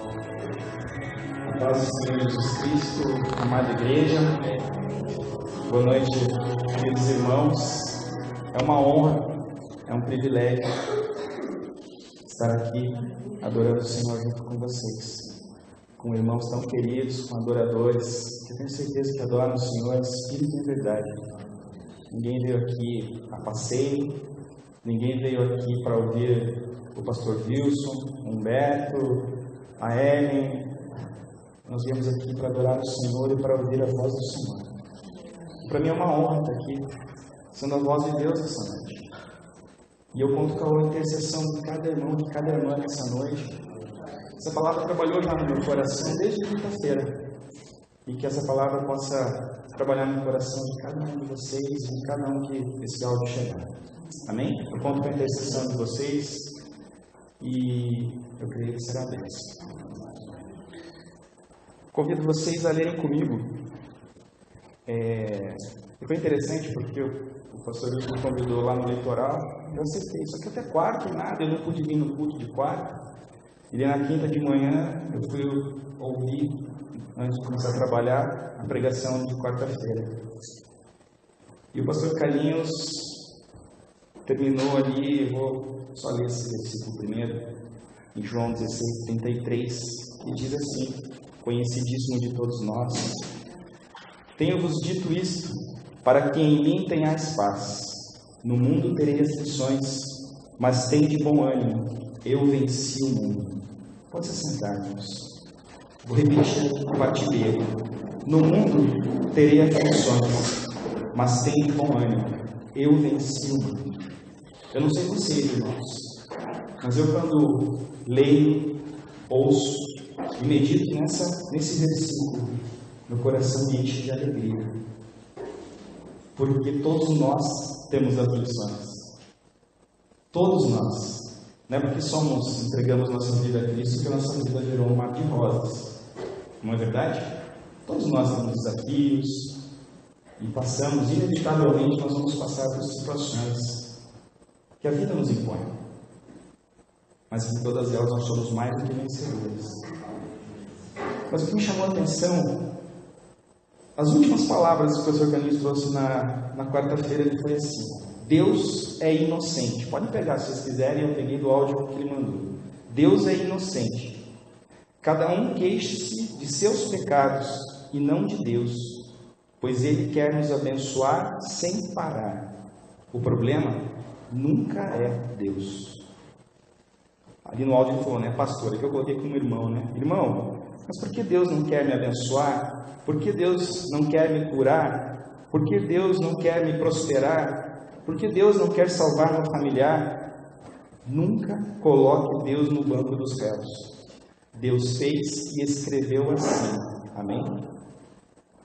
A paz do Senhor Jesus Cristo, amada igreja, boa noite, queridos irmãos. É uma honra, é um privilégio estar aqui adorando o Senhor junto com vocês, com irmãos tão queridos, com adoradores, que eu tenho certeza que adoram o Senhor em espírito e em verdade. Ninguém veio aqui a passeio, ninguém veio aqui para ouvir o pastor Wilson, Humberto, a Ellen. Nós viemos aqui para adorar o Senhor e para ouvir a voz do Senhor. Para mim é uma honra estar aqui, sendo a voz de Deus essa noite. E eu conto com a intercessão de cada irmão, de cada irmã nessa noite. Essa palavra trabalhou já no meu coração desde quinta-feira. E que essa palavra possa trabalhar no coração de cada um de vocês e de cada um que esse áudio chegar. Amém? Eu conto com a intercessão de vocês e eu creio que será bênção. Convido vocês a lerem comigo. Foi interessante porque o pastor Wilson me convidou lá no litoral. Eu aceitei, só que até quarta e nada, eu não pude vir no culto de quarta. E na quinta de manhã eu fui ouvir, antes de começar a trabalhar, a pregação de quarta-feira. E o pastor Carlinhos terminou ali, eu vou só ler esse versículo primeiro, em João 16:33, que diz assim, conhecidíssimo de todos nós: tenho-vos dito isto, para que em mim tenhais paz. No mundo tereis aflições, mas tende bom ânimo, eu venci o mundo. Pode se sentar, irmãos. Vou repetir a parte B. No mundo terei aflições, mas tende bom ânimo, eu venci o mundo. Eu não sei vocês, irmãos, mas eu quando leio, ouço e medito nesse versículo, meu coração me enche de alegria. Porque todos nós temos aflições. Todos nós. Não é porque entregamos nossa vida a Cristo que a nossa vida virou um mar de rosas. Não é verdade? Todos nós temos desafios e passamos, inevitavelmente, nós vamos passar por situações que a vida nos impõe. Mas em todas elas nós somos mais do que vencedores. Mas o que me chamou a atenção, as últimas palavras que o professor Carlinhos trouxe na quarta-feira, ele foi assim: Deus é inocente. Podem pegar se vocês quiserem, eu peguei do áudio que ele mandou. Deus é inocente. Cada um queixe-se de seus pecados e não de Deus, pois Ele quer nos abençoar sem parar. O problema nunca é Deus. Ali no áudio ele falou, né, pastor, que eu coloquei como irmão, né? Irmão, mas por que Deus não quer me abençoar? Por que Deus não quer me curar? Por que Deus não quer me prosperar? Por que Deus não quer salvar meu familiar? Nunca coloque Deus no banco dos réus. Deus fez e escreveu assim. Amém?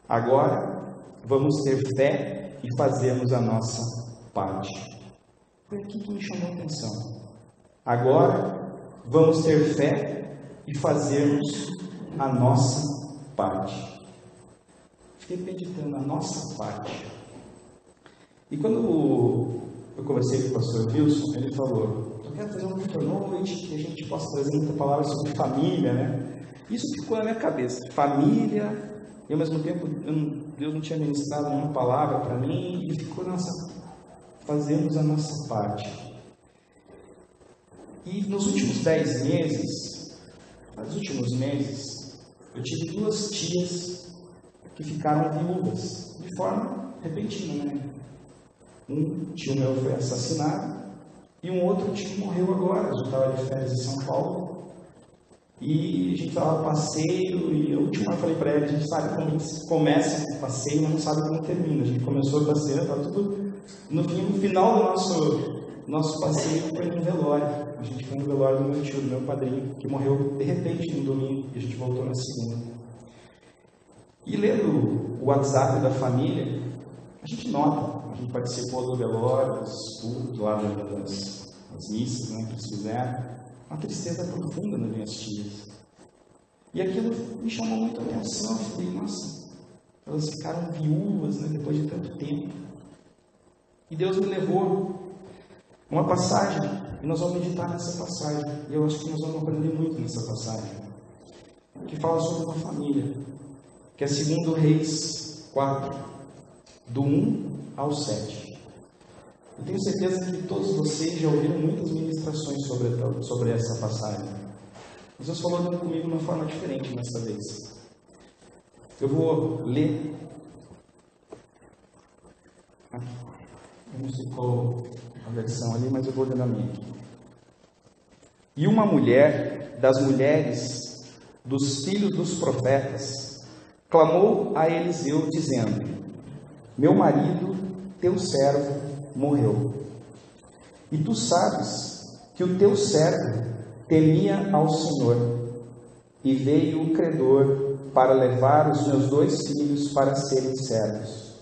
Agora, vamos ter fé e fazermos a nossa parte. Foi aqui que me chamou a atenção. Agora, vamos ter fé e fazermos a nossa parte. Fiquei meditando a nossa parte. E quando eu conversei com o pastor Wilson, ele falou, eu quero fazer uma outra noite que a gente possa trazer muita palavra sobre família, né? Isso ficou na minha cabeça, família, e ao mesmo tempo Deus não tinha ministrado nenhuma palavra para mim, e ficou fazemos a nossa parte. E nos últimos 10 meses, eu tive 2 tias que ficaram viúvas, de forma repentina, né? Um tio meu foi assassinado, e um outro tio morreu agora. A gente estava de férias em São Paulo, e a gente estava no passeio, e a última eu falei para ela, a gente sabe como começa o passeio, mas não sabe como termina. A gente começou o passeio, estava tudo... No final do nosso passeio foi no velório. A gente foi no velório do meu tio, do meu padrinho, que morreu de repente no domingo, e a gente voltou na segunda. E lendo o WhatsApp da família, a gente nota, a gente participou do velório, dos cultos lá das missas, né, que eles fizeram, uma tristeza profunda nas minhas tias. E aquilo me chamou muito a atenção. Eu falei, nossa, elas ficaram viúvas, né, depois de tanto tempo. E Deus me levou a uma passagem, e nós vamos meditar nessa passagem. E eu acho que nós vamos aprender muito nessa passagem. que fala sobre uma família, que é 2 Reis 4, do 1 ao 7. Eu tenho certeza que todos vocês já ouviram muitas ministrações sobre essa passagem. Mas Deus falou comigo de uma forma diferente nessa vez. Eu vou ler. Eu não sei qual a versão ali, mas eu vou ler na minha. E uma mulher das mulheres dos filhos dos profetas clamou a Eliseu, dizendo: meu marido, teu servo, morreu. E tu sabes que o teu servo temia ao Senhor, e veio o credor para levar os meus 2 filhos para serem servos.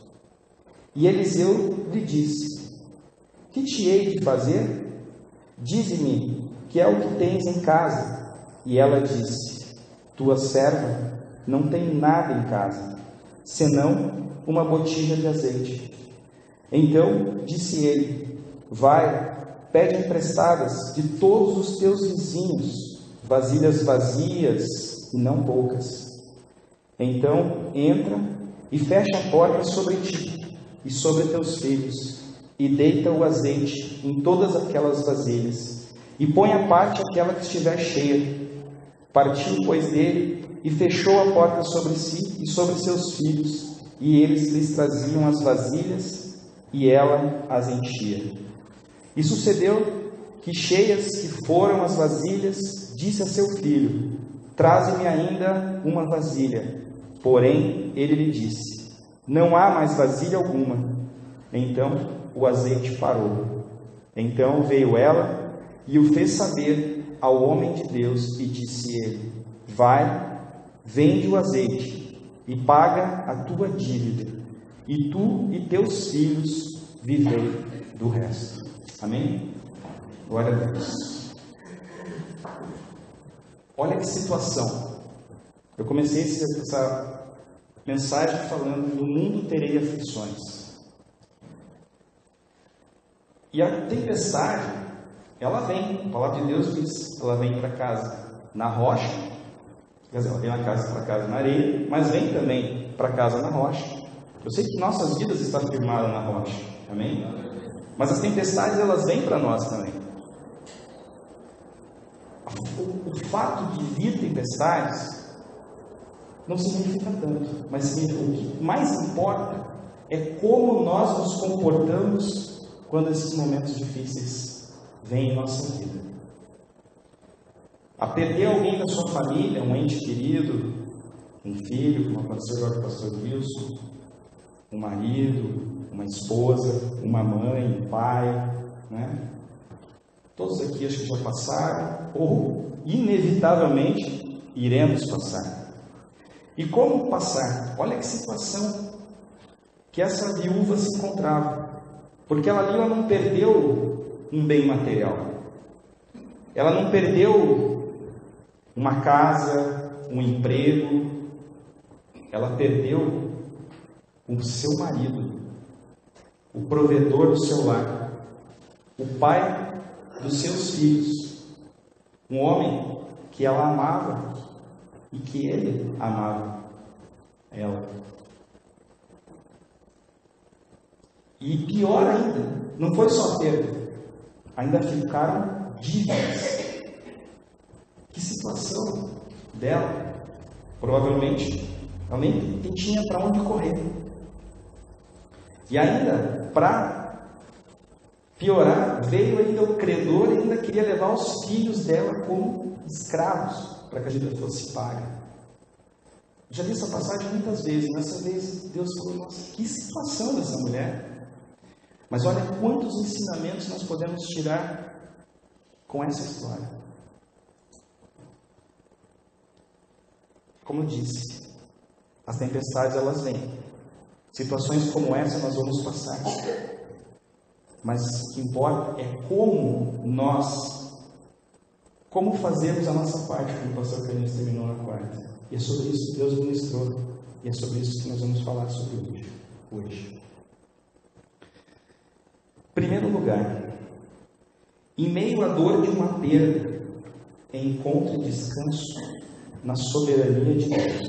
E Eliseu lhe disse: que te hei de fazer? Dize-me que é o que tens em casa. E ela disse: tua serva não tem nada em casa, senão uma botija de azeite. Então disse ele: vai, pede emprestadas de todos os teus vizinhos vasilhas vazias e não poucas. Então entra e fecha a porta sobre ti e sobre teus filhos, e deita o azeite em todas aquelas vasilhas, e põe à parte aquela que estiver cheia. Partiu, pois, dele, e fechou a porta sobre si e sobre seus filhos, e eles lhes traziam as vasilhas, e ela as enchia. E sucedeu que, cheias que foram as vasilhas, disse a seu filho: traze-me ainda uma vasilha. Porém, ele lhe disse: não há mais vasilha alguma. Então o azeite parou. Então veio ela e o fez saber ao homem de Deus, e disse ele: vai, vende o azeite e paga a tua dívida, e tu e teus filhos vivei do resto. Amém? Glória a Deus. Olha que situação. Eu comecei essa mensagem falando: no mundo terei aflições. E a tempestade, ela vem, a palavra de Deus diz, ela vem para casa na rocha, quer dizer, ela vem para casa na areia, mas vem também para casa na rocha. Eu sei que nossas vidas estão firmadas na rocha, amém? Mas as tempestades, elas vêm para nós também. O fato de vir tempestades não significa tanto, mas significa, o que mais importa é como nós nos comportamos quando esses momentos difíceis vêm em nossa vida. A perder alguém da sua família, um ente querido, um filho, como aconteceu agora com o pastor Wilson, um marido, uma esposa, uma mãe, um pai, né? Todos aqui acho que já passaram, ou inevitavelmente iremos passar. E como passar? Olha que situação que essa viúva se encontrava. Porque ela não perdeu um bem material. Ela não perdeu uma casa, um emprego. Ela perdeu o seu marido, o provedor do seu lar, o pai dos seus filhos, um homem que ela amava e que ele amava ela. E pior ainda, não foi só perda, ainda ficaram dívidas. Que situação dela. Provavelmente ela nem tinha para onde correr. E ainda, para piorar, veio ainda o credor e ainda queria levar os filhos dela como escravos, para que a dívida fosse paga. Já vi essa passagem muitas vezes. Nessa vez Deus falou: nossa, que situação dessa mulher. Mas olha quantos ensinamentos nós podemos tirar com essa história. Como eu disse, as tempestades, elas vêm. Situações como essa nós vamos passar. Mas o que importa é como fazemos a nossa parte, como o pastor Carlinhos terminou na quarta. E é sobre isso que Deus ministrou. E é sobre isso que nós vamos falar sobre hoje. Primeiro lugar, em meio à dor de uma perda, encontre descanso na soberania de Deus.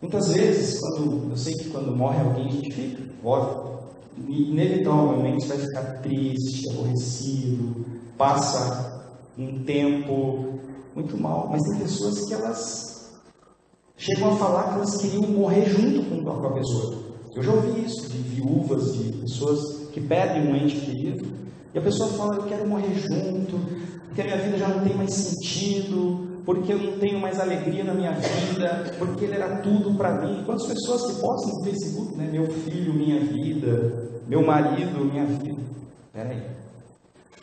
Muitas vezes, eu sei que quando morre alguém, a gente fica, óbvio, inevitavelmente vai ficar triste, aborrecido, passa um tempo muito mal, mas tem pessoas que elas chegam a falar que elas queriam morrer junto com a pessoa. Eu já ouvi isso de viúvas, de pessoas que perdem um ente querido, e a pessoa fala, eu quero morrer junto, porque a minha vida já não tem mais sentido, porque eu não tenho mais alegria na minha vida, porque ele era tudo para mim. Quantas pessoas que postam no Facebook, né? Meu filho, minha vida, meu marido, minha vida. Espera aí,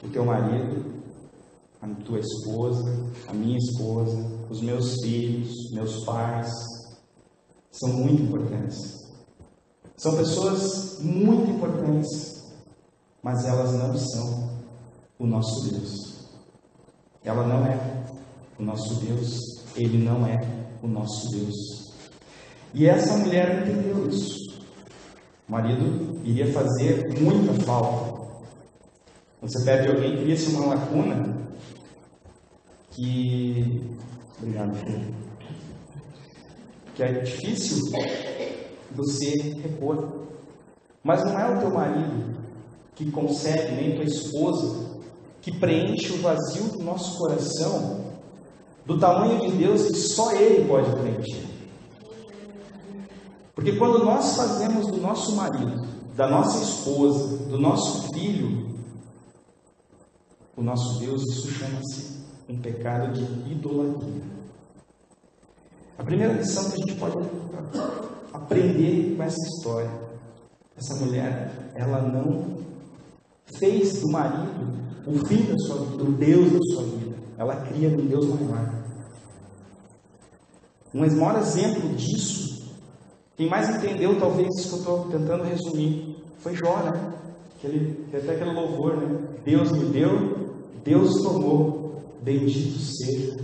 o teu marido, a tua esposa, a minha esposa, os meus filhos, meus pais, são muito importantes. São pessoas muito importantes, mas elas não são o nosso Deus. Ela não é o nosso Deus, ele não é o nosso Deus. E essa mulher entendeu isso. O marido iria fazer muita falta. Quando você perde alguém, cria-se uma lacuna que... Obrigado, filho. Que é difícil você repor. Mas não é o teu marido que consegue, nem tua esposa, que preenche o vazio do nosso coração do tamanho de Deus que só Ele pode preencher. Porque quando nós fazemos do nosso marido, da nossa esposa, do nosso filho, o nosso Deus, isso chama-se um pecado de idolatria. A primeira lição que a gente pode aprender com essa história, essa mulher, ela não fez do marido o fim da sua vida, o Deus da sua vida. Ela cria um Deus maior. Um maior exemplo disso, quem mais entendeu talvez isso que eu estou tentando resumir, foi Jó, né? Até aquele louvor, né? Deus me deu, Deus tomou, bendito seja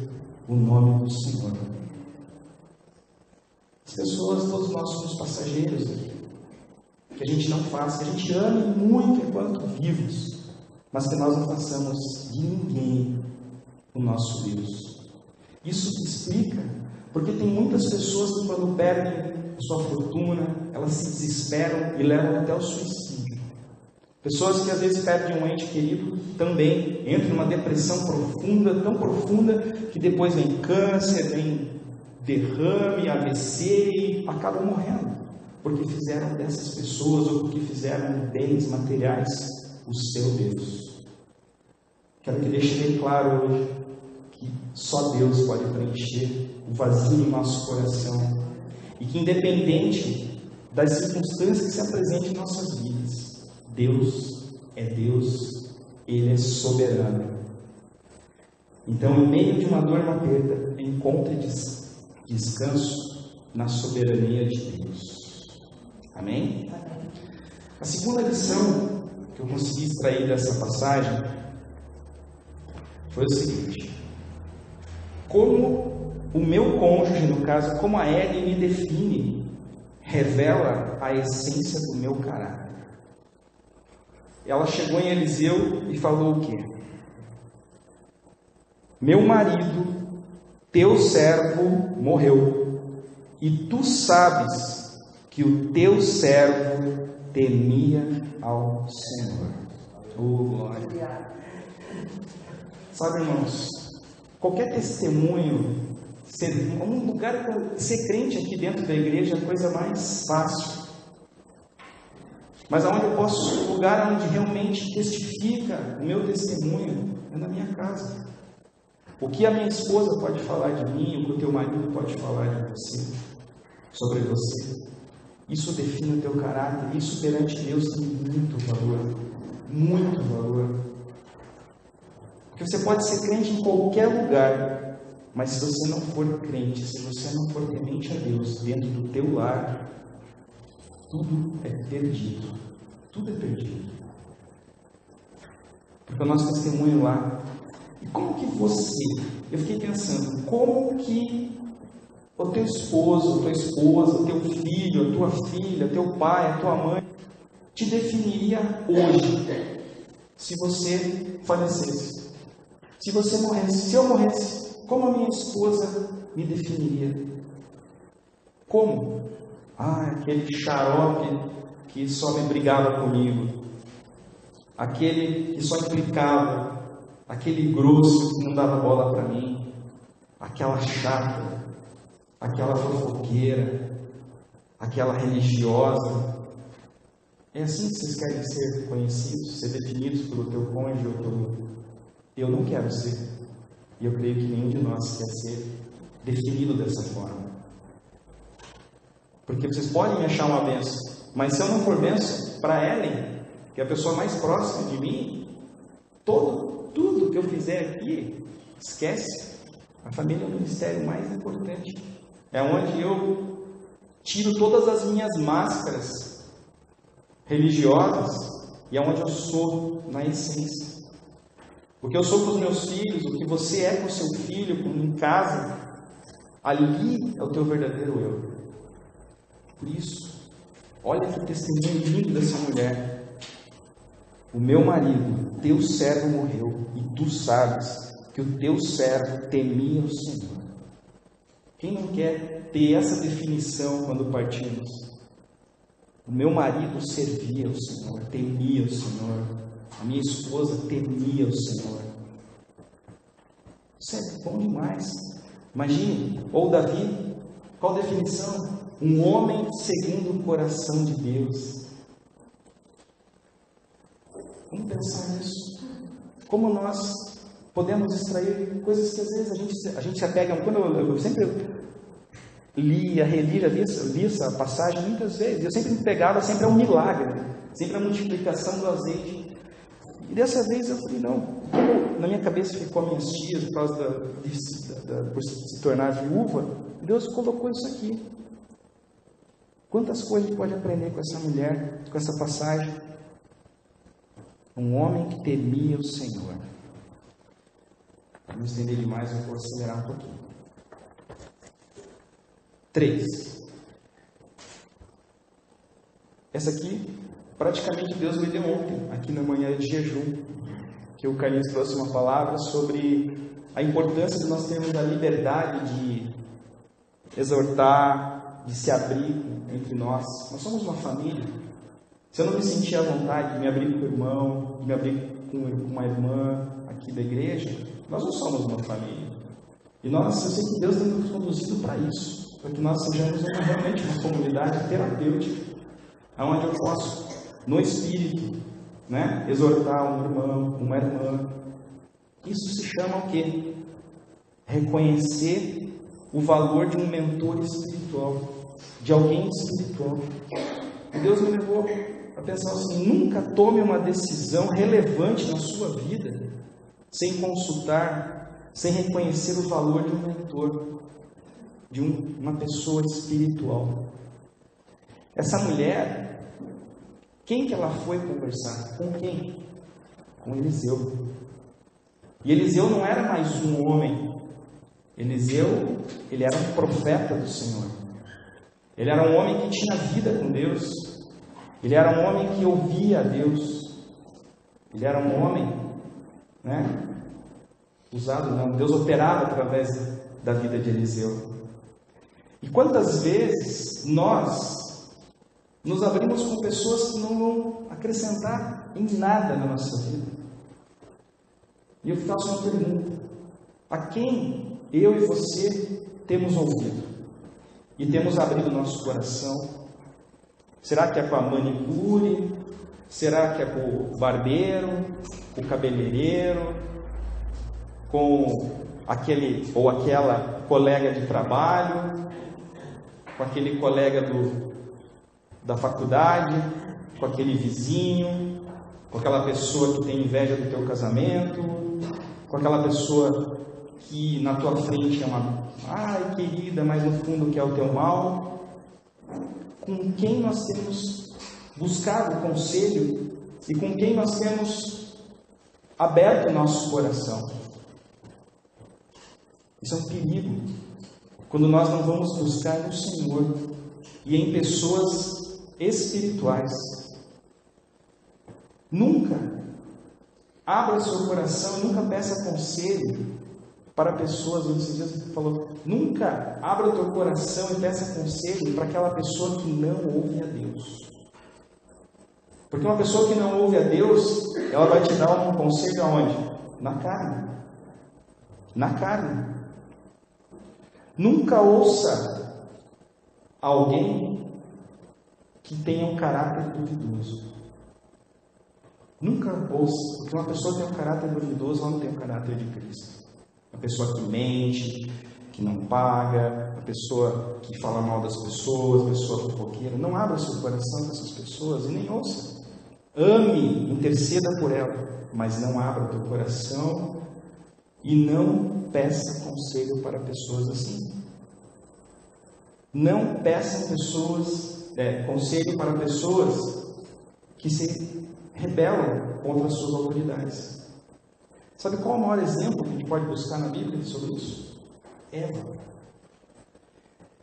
o nome do Senhor. As pessoas, todos nós somos passageiros aqui. Que a gente não faça, que a gente ame muito enquanto vivos, mas que nós não façamos de ninguém o nosso Deus. Isso explica porque tem muitas pessoas que quando perdem a sua fortuna, elas se desesperam e levam até o suicídio. Pessoas que às vezes perdem um ente querido também entram numa depressão profunda, tão profunda, que depois vem câncer, vem derrame, AVC e acabam morrendo. Porque fizeram dessas pessoas, ou porque fizeram bens materiais, o seu Deus. Quero que deixe bem claro hoje que só Deus pode preencher o vazio do nosso coração. E que independente das circunstâncias que se apresentem em nossas vidas, Deus é Deus, Ele é soberano. Então, em meio de uma dor e uma perda, encontre descanso na soberania de Deus. Amém? A segunda lição que eu consegui extrair dessa passagem foi o seguinte: como o meu cônjuge, no caso, como a Ellie me define, revela a essência do meu caráter. Ela chegou em Eliseu e falou o quê? Meu marido, teu servo, morreu, e tu sabes que o teu servo temia ao Senhor. Oh, glória! Sabe, irmãos, qualquer testemunho, um lugar para ser crente aqui dentro da igreja é a coisa mais fácil. Mas o lugar onde realmente testifica o meu testemunho é na minha casa. O que a minha esposa pode falar de mim, o que o teu marido pode falar de você, sobre você, isso define o teu caráter. Isso perante Deus tem muito valor, muito valor. Porque você pode ser crente em qualquer lugar, mas se você não for crente, se você não for temente a Deus dentro do teu lar, tudo é perdido. Tudo é perdido. Porque o nosso testemunho lá. E como que você, eu fiquei pensando, como que o teu esposo, a tua esposa, o teu filho, a tua filha, teu pai, a tua mãe, te definiria hoje, se você falecesse? Se você morresse, se eu morresse, como a minha esposa me definiria? Como? Aquele xarope que só me brigava comigo, aquele que só implicava, aquele grosso que não dava bola para mim, aquela chata, aquela fofoqueira, aquela religiosa. É assim que vocês querem ser conhecidos, ser definidos pelo teu cônjuge ou pelo... Eu não quero ser. E eu creio que nenhum de nós quer ser definido dessa forma. Porque vocês podem me achar uma bênção, mas se eu não for bênção para Ellen, que é a pessoa mais próxima de mim, tudo que eu fizer aqui, esquece. A família é o ministério mais importante. É onde eu tiro todas as minhas máscaras religiosas e é onde eu sou na essência. O que eu sou com os meus filhos, o que você é com o seu filho, em casa, ali é o teu verdadeiro eu. Por isso, olha que testemunho lindo dessa mulher. O meu marido, teu servo morreu, e tu sabes que o teu servo temia o Senhor. Quem não quer ter essa definição quando partimos? O meu marido servia o Senhor, temia o Senhor. A minha esposa temia o Senhor. Isso é bom demais. Imagine, ou Davi, qual a definição? Um homem segundo o coração de Deus. Vamos pensar nisso. Como nós podemos extrair coisas que às vezes a gente se apega. Quando eu sempre reli, já li essa passagem muitas vezes. Eu sempre me pegava sempre a um milagre, sempre a multiplicação do azeite. E dessa vez eu falei, não, como na minha cabeça ficou as minhas tias, por causa por se tornar viúva, Deus colocou isso aqui. Quantas coisas a gente pode aprender com essa mulher, com essa passagem? Um homem que temia o Senhor. Para não estender demais, eu vou acelerar um pouquinho. 3. Essa aqui, praticamente Deus me deu ontem, aqui na manhã de jejum, que o Carlinhos trouxe uma palavra sobre a importância de nós termos a liberdade de exortar, de se abrir entre nós. Nós somos uma família. Se eu não me sentir à vontade de me abrir com o irmão, de me abrir com uma irmã aqui da igreja, nós não somos uma família. E eu sei que Deus tem nos conduzido para isso, para que nós sejamos realmente uma comunidade terapêutica, onde eu posso, no Espírito, exortar um irmão, uma irmã. Isso se chama o quê? Reconhecer o valor de um mentor espiritual, de alguém espiritual. E Deus me levou a pensar assim: nunca tome uma decisão relevante na sua vida sem consultar, sem reconhecer o valor de um mentor, de uma pessoa espiritual. Essa mulher, quem que ela foi conversar? Com quem? Com Eliseu. E Eliseu não era mais um homem. Eliseu, ele era um profeta do Senhor. Ele era um homem que tinha vida com Deus. Ele era um homem que ouvia a Deus. Ele era um homem, Deus operava através da vida de Eliseu. E quantas vezes nós nos abrimos com pessoas que não vão acrescentar em nada na nossa vida? E eu faço uma pergunta: a quem eu e você temos ouvido? E temos abrido nosso coração? Será que é com a manicure? Será que é com o barbeiro? Com o cabeleireiro? Com aquele ou aquela colega de trabalho? Com aquele colega da faculdade? Com aquele vizinho? Com aquela pessoa que tem inveja do teu casamento? Com aquela pessoa que na tua frente é uma querida, mas no fundo quer o teu mal? Com quem nós temos buscado conselho e com quem nós temos aberto o nosso coração? Isso é um perigo, quando nós não vamos buscar no Senhor e em pessoas espirituais. Nunca abra seu coração, nunca peça conselho para pessoas, esses dias ele falou, nunca abra o teu coração e peça conselho para aquela pessoa que não ouve a Deus. Porque uma pessoa que não ouve a Deus, ela vai te dar um conselho aonde? Na carne. Na carne. Nunca ouça alguém que tenha um caráter duvidoso. Nunca ouça, porque uma pessoa que tem um caráter duvidoso, ela não tem o caráter de Cristo. Uma pessoa que mente, que não paga, a pessoa que fala mal das pessoas, a pessoa fofoqueira. Não abra seu coração para essas pessoas e nem ouça. Ame, interceda por ela, mas não abra o teu coração e não peça conselho para pessoas assim. Não peçam conselho para pessoas que se rebelam contra as suas autoridades. Sabe qual é o maior exemplo que a gente pode buscar na Bíblia sobre isso? Eva.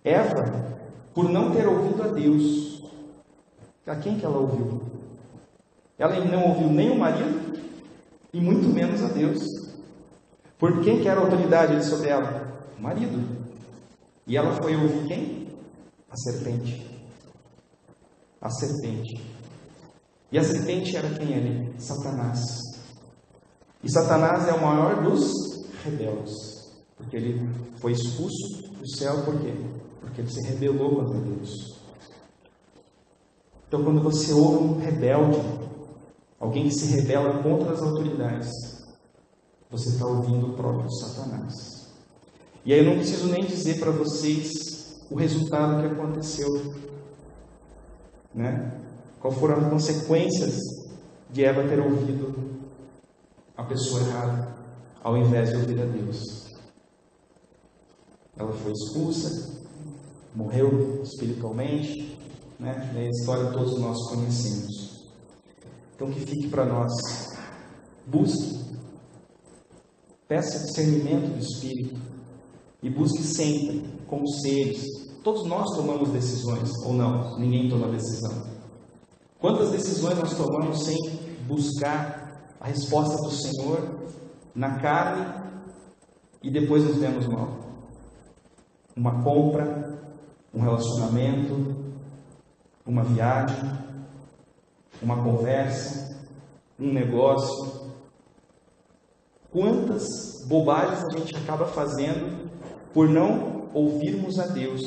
Eva, por não ter ouvido a Deus, a quem que ela ouviu? Ela não ouviu nem o marido e muito menos a Deus. Por quem que era a autoridade sobre ela? O marido. E ela foi ouvir quem? A serpente. A serpente. E a serpente era quem ali? Satanás. E Satanás é o maior dos rebeldes. Porque ele foi expulso do céu, por quê? Porque ele se rebelou contra Deus. Então, quando você ouve um rebelde, alguém que se rebela contra as autoridades, você está ouvindo o próprio Satanás. E aí eu não preciso nem dizer para vocês o resultado que aconteceu, né? Qual foram as consequências de Eva ter ouvido a pessoa errada, ao invés de ouvir a Deus? Ela foi expulsa, morreu espiritualmente, né? E a história todos nós conhecemos. Então que fique para nós, busque, peça discernimento do Espírito e busque sempre conselhos. Todos nós tomamos decisões, ou não? Ninguém toma decisão. Quantas decisões nós tomamos sem buscar a resposta do Senhor na carne e depois nos demos mal? Uma compra, um relacionamento, uma viagem, uma conversa, um negócio. Quantas bobagens a gente acaba fazendo por não ouvirmos a Deus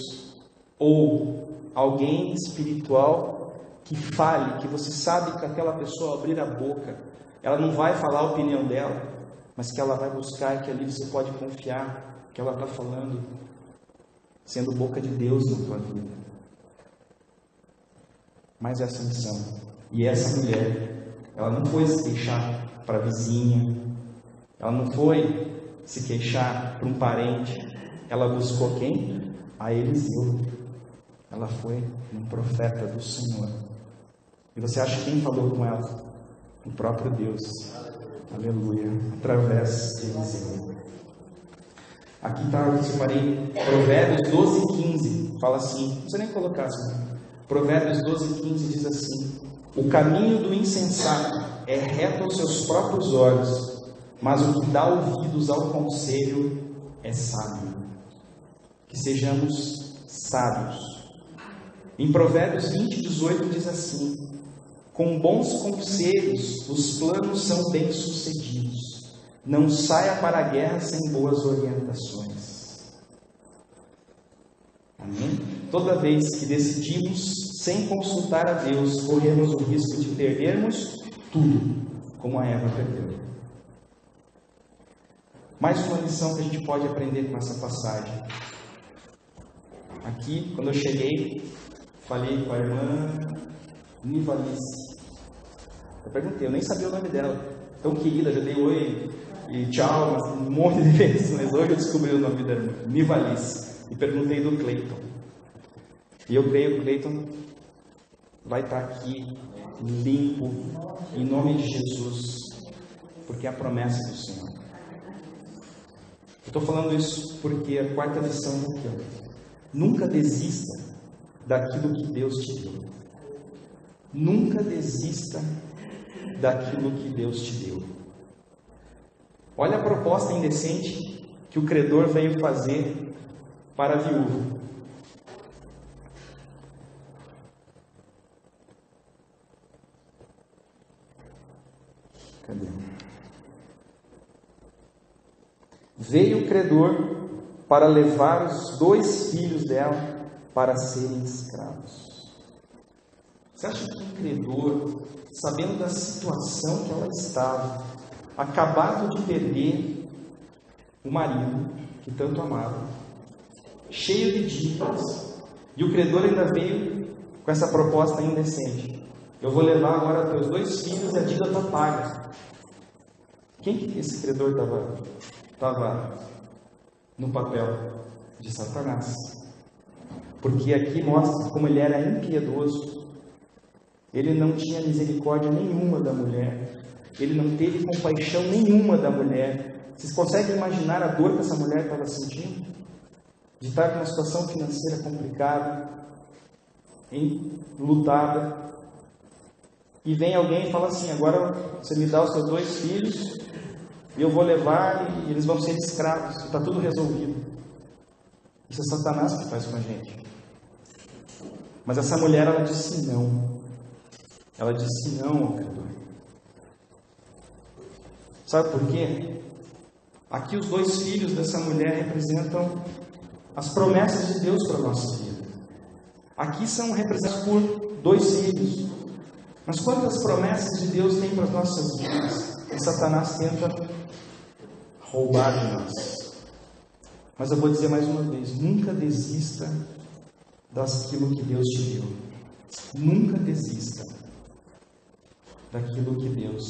ou alguém espiritual que fale, que você sabe que aquela pessoa ao abrir a boca, ela não vai falar a opinião dela, mas que ela vai buscar, que ali você pode confiar que ela está falando, sendo boca de Deus na tua vida. Mas essa missão, e essa mulher, ela não foi se queixar para a vizinha, ela não foi se queixar para um parente, ela buscou quem? A Eliseu. Ela foi um profeta do Senhor. E você acha quem falou com ela? O próprio Deus. Aleluia. Através de Eliseu. Aqui está, eu separei Provérbios 12 e 15. Fala assim, não precisa nem colocar assim. Provérbios 12 e 15 diz assim: o caminho do insensato é reto aos seus próprios olhos, mas o que dá ouvidos ao conselho é sábio. Que sejamos sábios. Em Provérbios 20, 18 diz assim: com bons conselhos os planos são bem-sucedidos. Não saia para a guerra sem boas orientações. Amém? Toda vez que decidimos sem consultar a Deus, corremos o risco de perdermos tudo, como a Eva perdeu. Mais uma lição que a gente pode aprender com essa passagem. Aqui, quando eu cheguei, falei com a irmã Nivalice. Eu perguntei, eu nem sabia o nome dela. Tão querida, já dei oi e tchau, um monte de vezes, mas hoje eu descobri o nome da irmã, Nivalice. E perguntei do Cleiton. E eu creio que o Cleiton vai estar aqui, limpo, em nome de Jesus, porque é a promessa do Senhor. Eu estou falando isso porque a quarta lição é aqui, ó. Nunca desista daquilo que Deus te deu. Nunca desista daquilo que Deus te deu. Olha a proposta indecente que o credor veio fazer para a viúva. Cadê? Veio o credor para levar os 2 filhos dela para serem escravos. Você acha que um credor, sabendo da situação que ela estava, acabado de perder o marido que tanto amava, cheio de dívidas, e o credor ainda veio com essa proposta indecente: eu vou levar agora teus 2 filhos e a dívida está paga. Quem que esse credor estava no papel? De Satanás. Porque aqui mostra como ele era impiedoso. Ele não tinha misericórdia nenhuma da mulher. Ele não teve compaixão nenhuma da mulher. Vocês conseguem imaginar a dor que essa mulher estava sentindo? De estar com uma situação financeira complicada, lutada. E vem alguém e fala assim: agora você me dá os seus 2 filhos e eu vou levar e eles vão ser escravos. Está tudo resolvido. Isso é Satanás que faz com a gente. Mas essa mulher, ela disse não. Ela disse não ao credor. Sabe por quê? Aqui os 2 filhos dessa mulher representam as promessas de Deus para a nossa vida. Aqui são representados por 2 filhos. Mas quantas promessas de Deus tem para as nossas vidas? E Satanás tenta roubar de nós. Mas eu vou dizer mais uma vez: nunca desista daquilo que Deus te deu. Nunca desista daquilo que Deus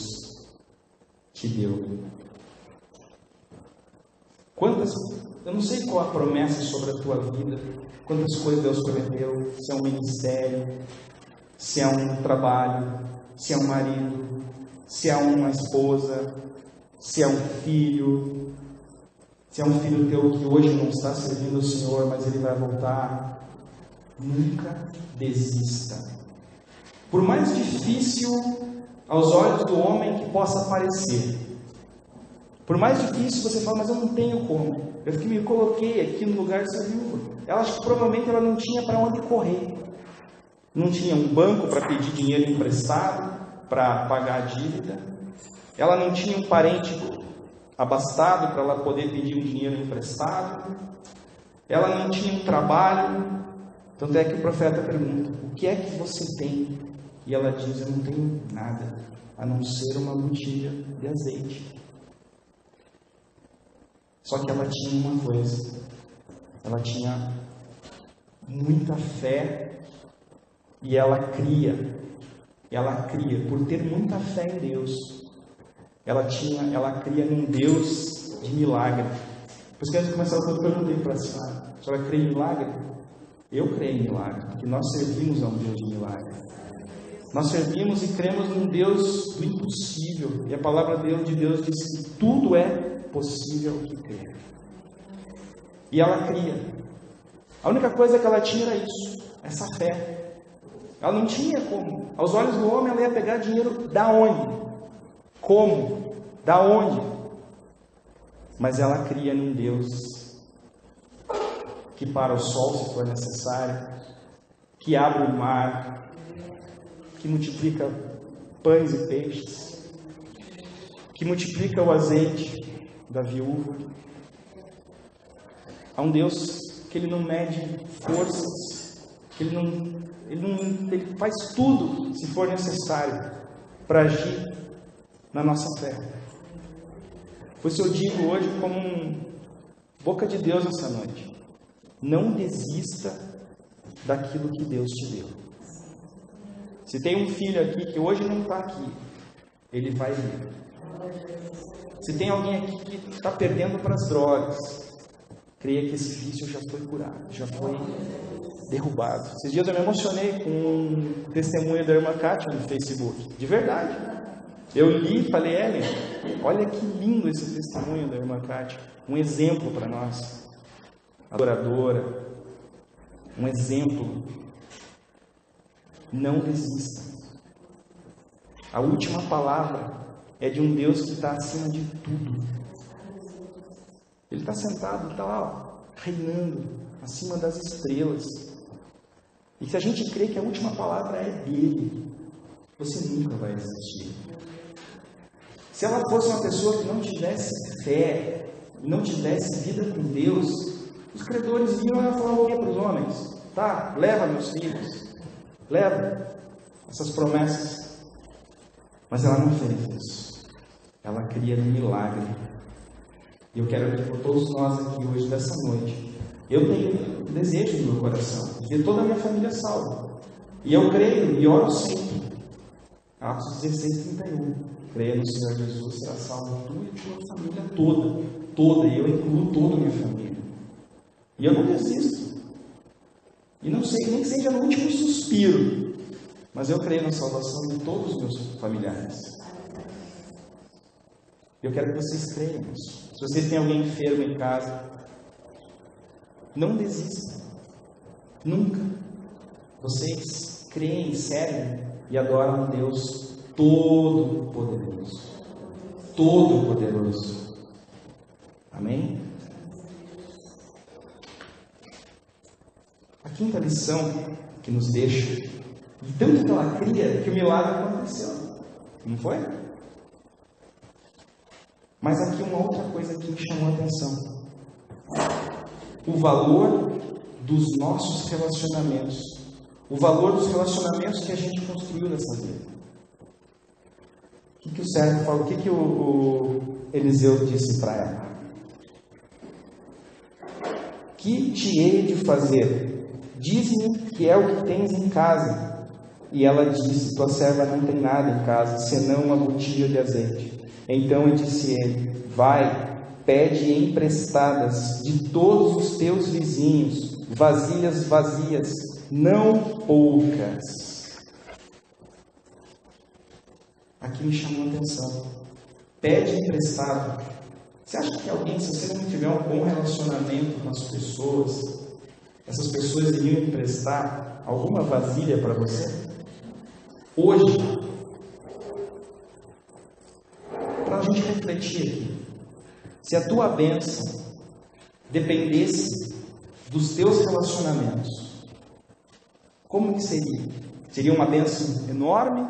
te deu. Eu não sei qual a promessa sobre a tua vida, quantas coisas Deus prometeu, se é um ministério, se é um trabalho, se é um marido, se é uma esposa, se é um filho, se é um filho teu que hoje não está servindo o Senhor, mas ele vai voltar. Nunca desista. Por mais difícil aos olhos do homem que possa parecer, por mais difícil você fala: mas eu não tenho como, eu me coloquei aqui no lugar dessa viúva. Ela acho que provavelmente ela não tinha para onde correr, não tinha um banco para pedir dinheiro emprestado para pagar a dívida, ela não tinha um parente abastado para ela poder pedir um dinheiro emprestado, ela não tinha um trabalho. Tanto é que o profeta pergunta: o que é que você tem? E ela diz: eu não tenho nada, a não ser uma botija de azeite. Só que ela tinha uma coisa: ela tinha muita fé e ela cria. Por ter muita fé em Deus, ela cria num Deus de milagre. Por isso que antes de começar eu perguntei para a senhora crê em milagre? Eu creio em milagre, porque nós servimos a um Deus de milagre. Nós servimos e cremos num Deus do impossível. E a palavra de Deus diz que tudo é possível que crê. E ela cria. A única coisa que ela tinha era isso, essa fé. Ela não tinha como. Aos olhos do homem, ela ia pegar dinheiro da onde? Como? Da onde? Mas ela cria num Deus que para o sol se for necessário, que abre o mar, que multiplica pães e peixes, que multiplica o azeite da viúva. Há um Deus que ele não mede forças, que ele faz tudo, se for necessário, para agir na nossa fé. Por isso eu digo hoje como boca de Deus essa noite: não desista daquilo que Deus te deu. Se tem um filho aqui que hoje não está aqui, ele vai vir. Se tem alguém aqui que está perdendo para as drogas, creia que esse vício já foi curado, já foi derrubado. Esses dias eu me emocionei com um testemunho da irmã Kátia no Facebook, de verdade. Eu li e falei: Ellen, olha que lindo esse testemunho da irmã Kátia, um exemplo para nós, adoradora, um exemplo. Não desista. A última palavra é de um Deus que está acima de tudo. Ele está sentado, está lá, reinando, acima das estrelas. E se a gente crê que a última palavra é dele, você nunca vai existir. Se ela fosse uma pessoa que não tivesse fé, não tivesse vida com Deus, os credores iam falar o que para os homens? Tá, leva meus filhos, leva essas promessas. Mas ela não fez isso. Ela cria no milagre. E eu quero que todos nós aqui hoje, dessa noite, eu tenho um desejo no meu coração de ver toda a minha família salva. E eu creio e oro sempre. Atos 16:31. Creia no Senhor Jesus, será salvo tu e tua família toda. E eu incluo toda a minha família. E eu não desisto. E não sei, nem que seja no último suspiro, mas eu creio na salvação de todos os meus familiares. Eu quero que vocês creiam nisso. Se vocês têm alguém enfermo em casa, não desistam. Nunca. Vocês creem, servem e adoram a Deus Todo-Poderoso. Todo-Poderoso. Amém? A quinta lição que nos deixa, de tanto que ela cria, que o milagre aconteceu. Não foi? Mas aqui uma outra coisa que me chamou a atenção. O valor dos nossos relacionamentos. O valor dos relacionamentos que a gente construiu nessa vida. O que o servo falou? O que o Eliseu disse para ela? Que te hei de fazer? Diz-me que é o que tens em casa. E ela disse, tua serva não tem nada em casa, senão uma botija de azeite. Então disse ele, vai, pede emprestadas de todos os teus vizinhos, vasilhas vazias, não poucas. Aqui me chamou a atenção. Pede emprestado. Você acha que alguém, se você não tiver um bom relacionamento com as pessoas, essas pessoas iriam emprestar alguma vasilha para você? Hoje, para a gente refletir aqui, se a tua bênção dependesse dos teus relacionamentos, como que seria? Seria uma bênção enorme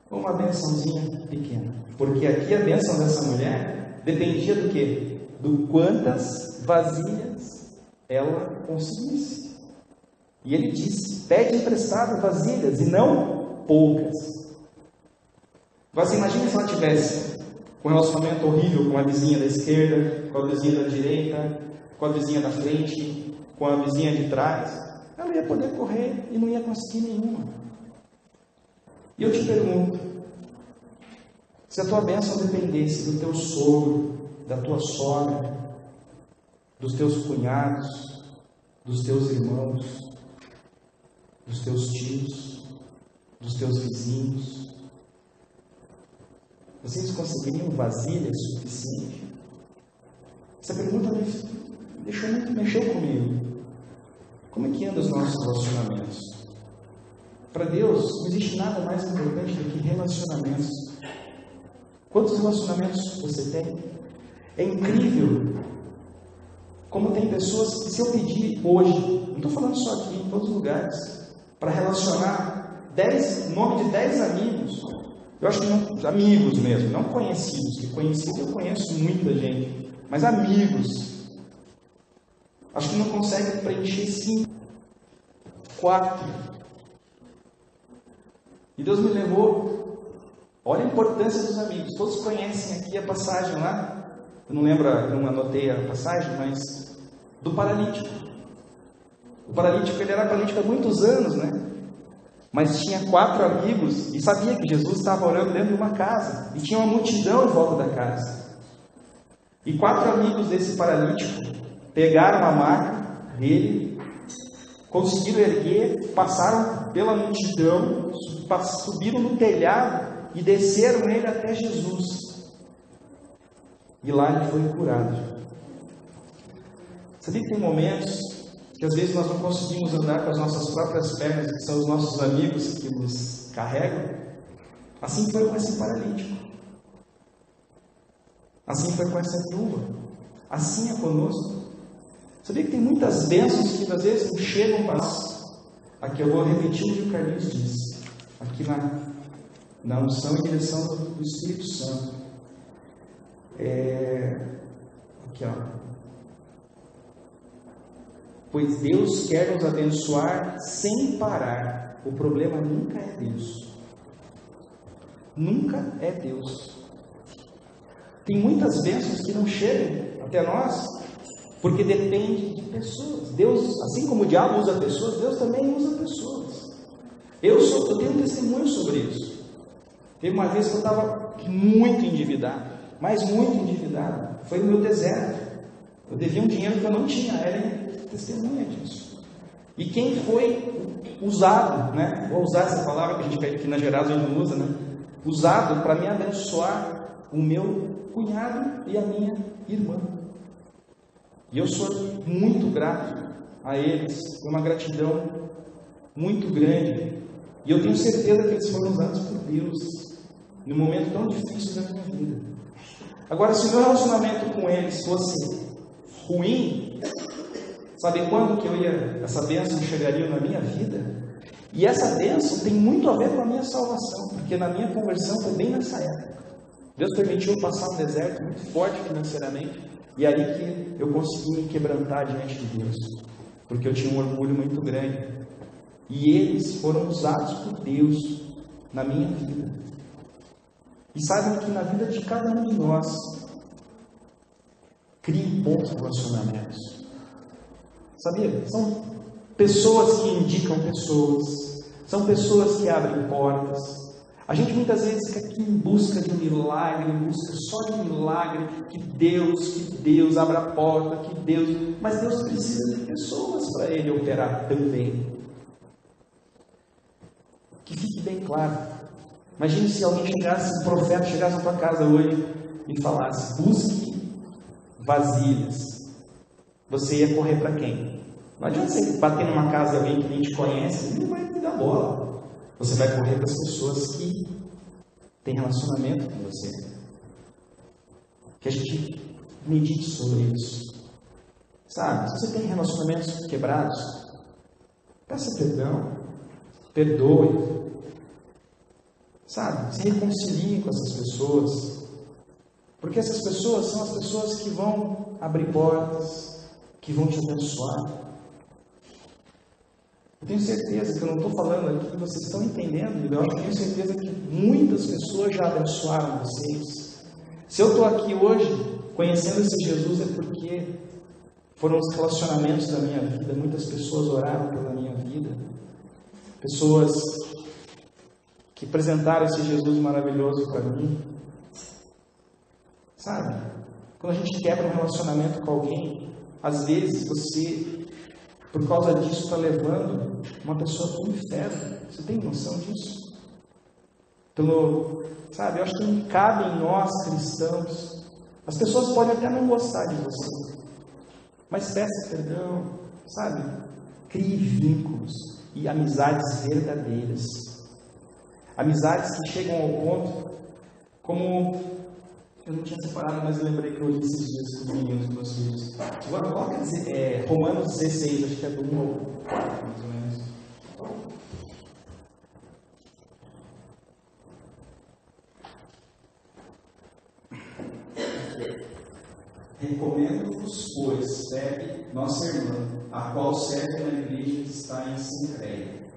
ou uma bênçãozinha pequena? Porque aqui a bênção dessa mulher dependia do quê? Do quantas vasilhas ela conseguisse. E ele disse, pede emprestado vasilhas e não poucas. Você imagina se ela tivesse um relacionamento horrível com a vizinha da esquerda, com a vizinha da direita, com a vizinha da frente, com a vizinha de trás. Ela ia poder correr e não ia conseguir nenhuma. E eu te pergunto, se a tua bênção dependesse do teu sogro, da tua sogra, dos teus cunhados, dos teus irmãos, dos teus tios, dos teus vizinhos, vocês conseguiriam vasilha suficiente? Essa pergunta mexeu comigo. Como é que andam os nossos relacionamentos? Para Deus, não existe nada mais importante do que relacionamentos. Quantos relacionamentos você tem? É incrível como tem pessoas que, se eu pedir hoje, não estou falando só aqui, em todos os lugares, para relacionar nome de 10 amigos, eu acho que não, amigos mesmo, não conhecidos, que conhecidos eu conheço muita gente, mas amigos, acho que não conseguem preencher 5, 4. E Deus me levou, olha a importância dos amigos, todos conhecem aqui a passagem lá, eu não lembro, não anotei a passagem, mas do paralítico. O paralítico, ele era paralítico há muitos anos, né? Mas tinha 4 amigos e sabia que Jesus estava orando dentro de uma casa. E tinha uma multidão em volta da casa. E 4 amigos desse paralítico pegaram a maca dele, conseguiram erguer, passaram pela multidão, subiram no telhado e desceram ele até Jesus. E lá ele foi curado. Sabia que tem momentos que às vezes nós não conseguimos andar com as nossas próprias pernas, que são os nossos amigos que nos carregam? Assim foi com esse paralítico. Assim foi com essa viúva. Assim é conosco. Sabia que tem muitas bênçãos que às vezes não chegam para nós? Aqui eu vou repetir o que o Carlinhos disse, aqui na unção e direção do Espírito Santo. Aqui, ó. Pois Deus quer nos abençoar sem parar. O problema nunca é Deus. Nunca é Deus. Tem muitas bênçãos que não chegam até nós, porque depende de pessoas. Deus, assim como o diabo usa pessoas, Deus também usa pessoas. Eu tenho um testemunho sobre isso. Teve uma vez que eu estava muito endividado, mas muito endividado. Foi no meu deserto. Eu devia um dinheiro que eu não tinha. Ela testemunha disso. E quem foi usado, né? Vou usar essa palavra que a gente aqui na Gerasa a gente não usa, né? Usado para me abençoar o meu cunhado e a minha irmã. E eu sou muito grato a eles, foi uma gratidão muito grande. E eu tenho certeza que eles foram usados por Deus num momento tão difícil da minha vida. Agora, se o meu relacionamento com eles fosse ruim, sabe quando que essa bênção chegaria na minha vida? E essa bênção tem muito a ver com a minha salvação, porque na minha conversão foi bem nessa época. Deus permitiu eu passar um deserto muito forte financeiramente, e aí que eu consegui me quebrantar diante de Deus, porque eu tinha um orgulho muito grande. E eles foram usados por Deus na minha vida. E saibam que na vida de cada um de nós, crie bons relacionamentos. Sabia? São pessoas que indicam pessoas, são pessoas que abrem portas. A gente muitas vezes fica aqui em busca de um milagre, em busca só de um milagre, que Deus abra a porta, que Deus... Mas Deus precisa de pessoas para Ele operar também. Que fique bem claro. Imagine se alguém chegasse, um profeta chegasse na tua casa hoje e falasse, busque vasilhas. Você ia correr para quem? Não adianta você bater numa casa de alguém que nem te conhece, ele não vai te dar bola. Você vai correr para as pessoas que têm relacionamento com você. Que a gente medite sobre isso. Sabe? Se você tem relacionamentos quebrados, peça perdão, perdoe. Sabe? Se reconcilie com essas pessoas. Porque essas pessoas são as pessoas que vão abrir portas, que vão te abençoar. Eu tenho certeza que eu não estou falando aqui, vocês estão entendendo, eu tenho certeza que muitas pessoas já abençoaram vocês. Se eu estou aqui hoje, conhecendo esse Jesus, é porque foram os relacionamentos da minha vida, muitas pessoas oraram pela minha vida, pessoas que apresentaram esse Jesus maravilhoso para mim. Sabe? Quando a gente quebra um relacionamento com alguém, às vezes você... por causa disso, está levando uma pessoa para o inferno. Você tem noção disso? Sabe, eu acho que não cabe em nós, cristãos. As pessoas podem até não gostar de você, mas peça perdão, sabe? Crie vínculos e amizades verdadeiras. Amizades que chegam ao ponto, como... eu não tinha separado, mas eu lembrei que eu li esses dias com os meninos, meus filhos. Agora coloca Romanos 16, acho que é do 1 ao 4, mais ou menos. Recomendo-vos, pois, Febe, nossa irmã, a qual serve na igreja que está em Sincreia,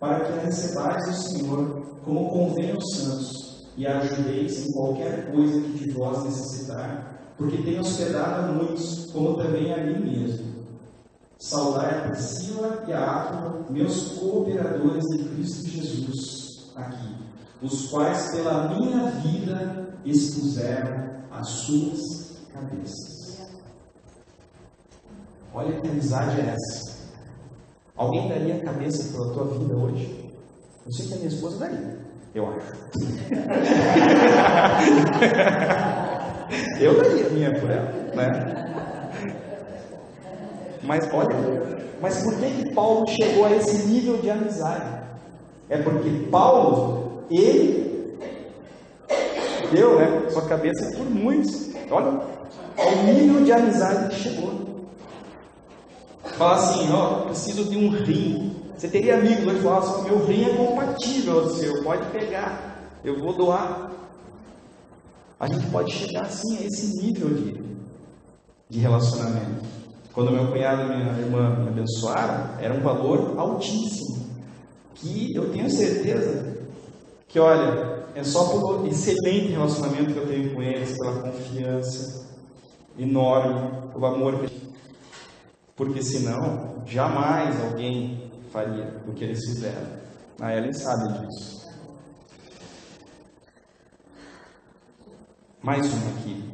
para que a recebais o Senhor como convém aos santos, e a ajudeis em qualquer coisa que de vós necessitar, porque tenho hospedado a muitos, como também a mim mesmo. Saudai a Priscila e a Áquila, meus cooperadores em Cristo Jesus, aqui, os quais pela minha vida expuseram as suas cabeças. Olha que amizade é essa. Alguém daria a cabeça pela tua vida hoje? Eu sei que a minha esposa daria, eu acho. Eu daria a minha por ela, né? Mas olha, mas por que Paulo chegou a esse nível de amizade? É porque Paulo, ele deu, né, sua cabeça por muitos. Olha, ao nível de amizade que chegou. Fala assim, ó, preciso de um rim. Você teria amigos que falam assim, meu rim é compatível ao seu, pode pegar, eu vou doar. A gente pode chegar assim a esse nível de relacionamento. Quando meu cunhado e minha irmã me abençoaram, era um valor altíssimo, que eu tenho certeza que, olha, é só pelo excelente relacionamento que eu tenho com eles, pela confiança enorme, pelo amor que, porque senão jamais alguém faria o que eles fizeram. A Ellen sabe disso. Mais uma aqui.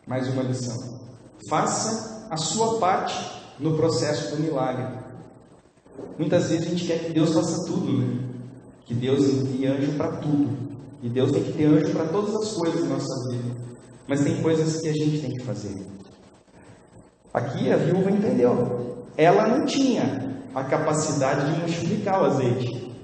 Mais uma lição. Faça a sua parte no processo do milagre. Muitas vezes a gente quer que Deus faça tudo, né? Que Deus envie anjo para tudo. E Deus tem que ter anjo para todas as coisas da nossa vida. Mas tem coisas que a gente tem que fazer. Aqui a viúva entendeu. Ela não tinha a capacidade de multiplicar o azeite.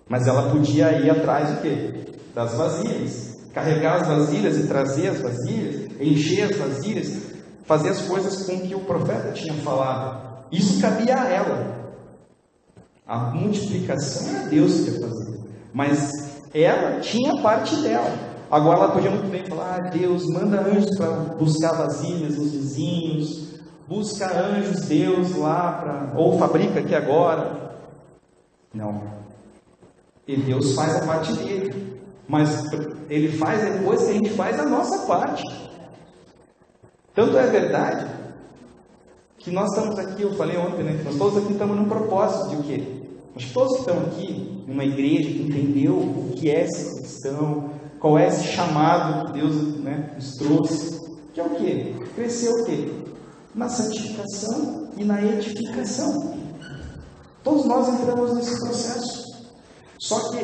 Mas ela podia ir atrás do quê? Das vasilhas. Carregar as vasilhas e trazer as vasilhas, encher as vasilhas, fazer as coisas com que o profeta tinha falado. Isso cabia a ela. A multiplicação era Deus que ia fazer. Mas ela tinha a parte dela. Agora ela podia muito bem falar, Deus, manda anjos para buscar vasilhas nos vizinhos, busca anjos, Deus, lá para... ou fabrica aqui agora. Não. E Deus faz a parte dele. Mas Ele faz depois que a gente faz a nossa parte. Tanto é verdade que nós estamos aqui, eu falei ontem, né? Nós todos aqui estamos num propósito de o quê? Acho que todos que estão aqui, numa igreja que entendeu o que é ser cristão, qual é esse chamado que Deus, né, nos trouxe, que é o quê? Crescer o quê? Na santificação e na edificação. Todos nós entramos nesse processo. Só que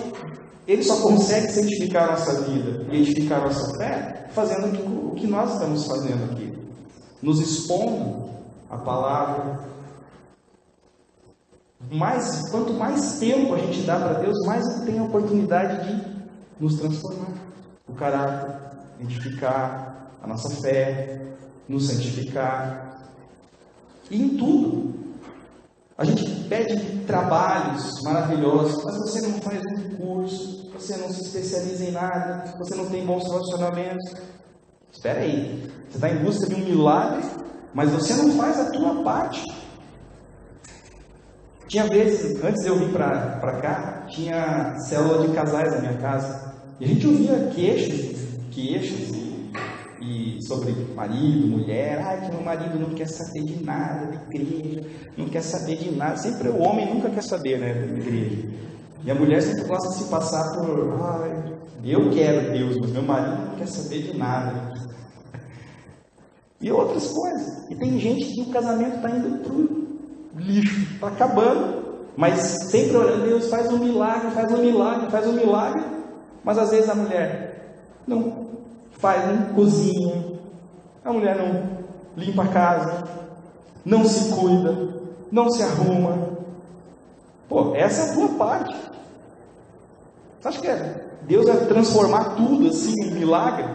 Ele só consegue santificar a nossa vida e edificar a nossa fé fazendo o que nós estamos fazendo aqui. Nos expondo a palavra. Quanto mais tempo a gente dá para Deus, mais Ele tem a oportunidade de nos transformar. O caráter, edificar a nossa fé, nos santificar. E em tudo. A gente pede trabalhos maravilhosos, mas você não faz um curso, você não se especializa em nada, você não tem bons relacionamentos. Espera aí, você está em busca de um milagre, mas você não faz a tua parte. Tinha vezes, antes de eu vir para cá, tinha célula de casais na minha casa, e a gente ouvia queixos e sobre marido, mulher, que meu marido não quer saber de nada da igreja, não quer saber de nada. Sempre o homem nunca quer saber, né, da igreja. E a mulher sempre gosta de se passar por, eu quero Deus, mas meu marido não quer saber de nada. E outras coisas. E tem gente que o casamento está indo pro lixo, está acabando, mas sempre orando, Deus faz um milagre, faz um milagre, faz um milagre. Mas às vezes a mulher não faz, não cozinha, a mulher não limpa a casa, não se cuida, não se arruma. Pô, essa é a tua parte. Você acha que Deus vai transformar tudo assim em milagre?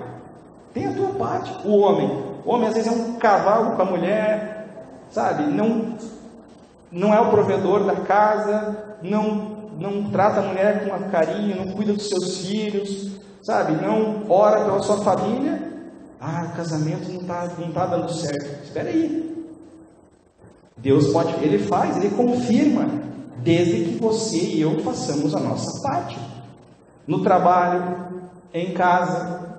Tem a tua parte. O homem às vezes é um cavalo para a mulher, sabe? Não é o provedor da casa, não trata a mulher com carinho, não cuida dos seus filhos, sabe? Não ora pela sua família. O casamento não tá dando certo. Espera aí. Deus pode, Ele faz, Ele confirma, desde que você e eu façamos a nossa parte. No trabalho, em casa,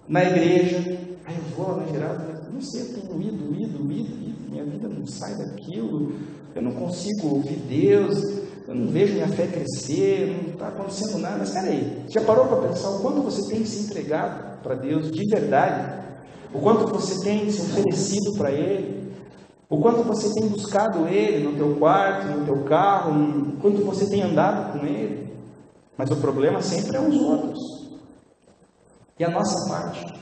na igreja. Eu vou na geral, não sei, eu tenho ido, minha vida não sai daquilo, eu não consigo ouvir Deus, eu não vejo minha fé crescer, não está acontecendo nada. Mas espera aí, já parou para pensar o quanto você tem se entregado para Deus de verdade? O quanto você tem se oferecido para Ele? O quanto você tem buscado Ele no teu quarto, no teu carro, o quanto você tem andado com Ele? Mas o problema sempre é os outros. E a nossa parte?